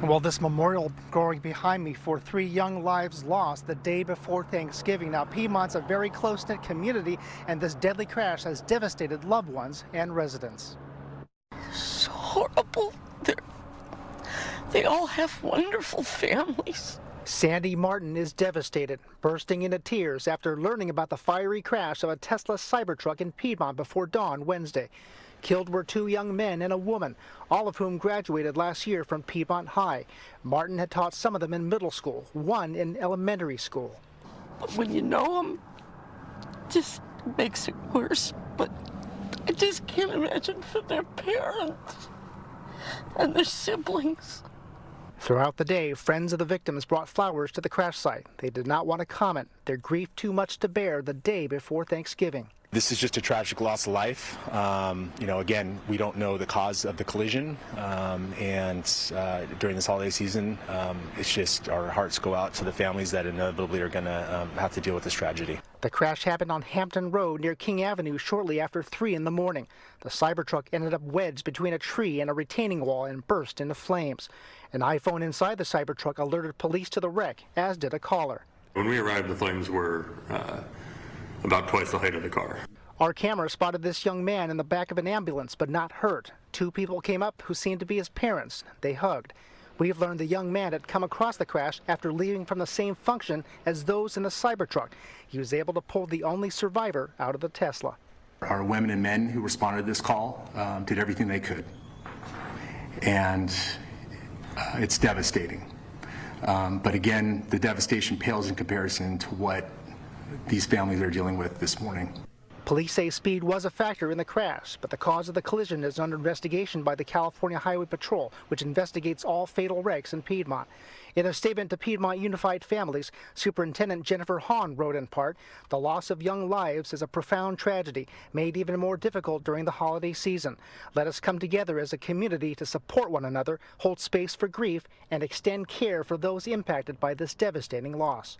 Well, this memorial going behind me for 3 young lives lost the day before Thanksgiving. Now, Piedmont's a very close-knit community, and this deadly crash has devastated loved ones and residents. It's horrible. They all have wonderful families. Sandy Martin is devastated, bursting into tears after learning about the fiery crash of a Tesla Cybertruck in Piedmont before dawn Wednesday. Killed were 2 young men and a woman, all of whom graduated last year from Piedmont High. Martin had taught some of them in middle school, one in elementary school. But when you know them, it just makes it worse. But I just can't imagine for their parents and their siblings. Throughout the day, friends of the victims brought flowers to the crash site. They did not want to comment, their grief too much to bear the day before Thanksgiving. This is just a tragic loss of life. Again, we don't know the cause of the collision, and during this holiday season, it's just our hearts go out to the families that inevitably are going to have to deal with this tragedy. The crash happened on Hampton Road near King Avenue shortly after 3 in the morning. The Cybertruck ended up wedged between a tree and a retaining wall and burst into flames. An iPhone inside the Cybertruck alerted police to the wreck, as did a caller. When we arrived, the flames were about twice the height of the car. Our camera spotted this young man in the back of an ambulance, but not hurt. 2 people came up who seemed to be his parents. They hugged. We've learned the young man had come across the crash after leaving from the same function as those in the Cybertruck. He was able to pull the only survivor out of the Tesla. Our women and men who responded to this call did everything they could. And it's devastating. But again, the devastation pales in comparison to what these families are dealing with this morning. Police say speed was a factor in the crash, but the cause of the collision is under investigation by the California Highway Patrol, which investigates all fatal wrecks in Piedmont. In a statement to Piedmont Unified Families, Superintendent Jennifer Hahn wrote in part, "The loss of young lives is a profound tragedy, made even more difficult during the holiday season. Let us come together as a community to support one another, hold space for grief, and extend care for those impacted by this devastating loss."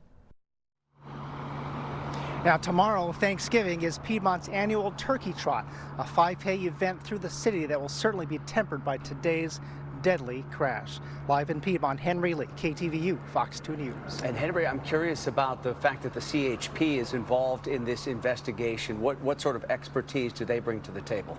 Now tomorrow, Thanksgiving, is Piedmont's annual Turkey Trot, a 5K event through the city that will certainly be tempered by today's deadly crash. Live in Piedmont, Henry Lee, KTVU, Fox 2 News. And Henry, I'm curious about the fact that the CHP is involved in this investigation. What sort of expertise do they bring to the table?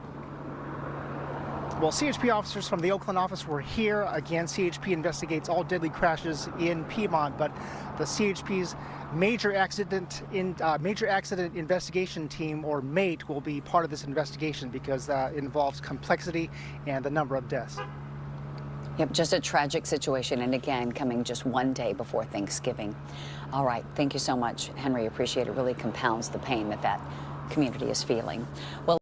Well, CHP officers from the Oakland office were here. Again, CHP investigates all deadly crashes in Piedmont, but the CHP's major accident investigation team, or MATE, will be part of this investigation because it involves complexity and the number of deaths. Yep, just a tragic situation, and again, coming just one day before Thanksgiving. All right, thank you so much, Henry. Appreciate it. Really compounds the pain that community is feeling. Well.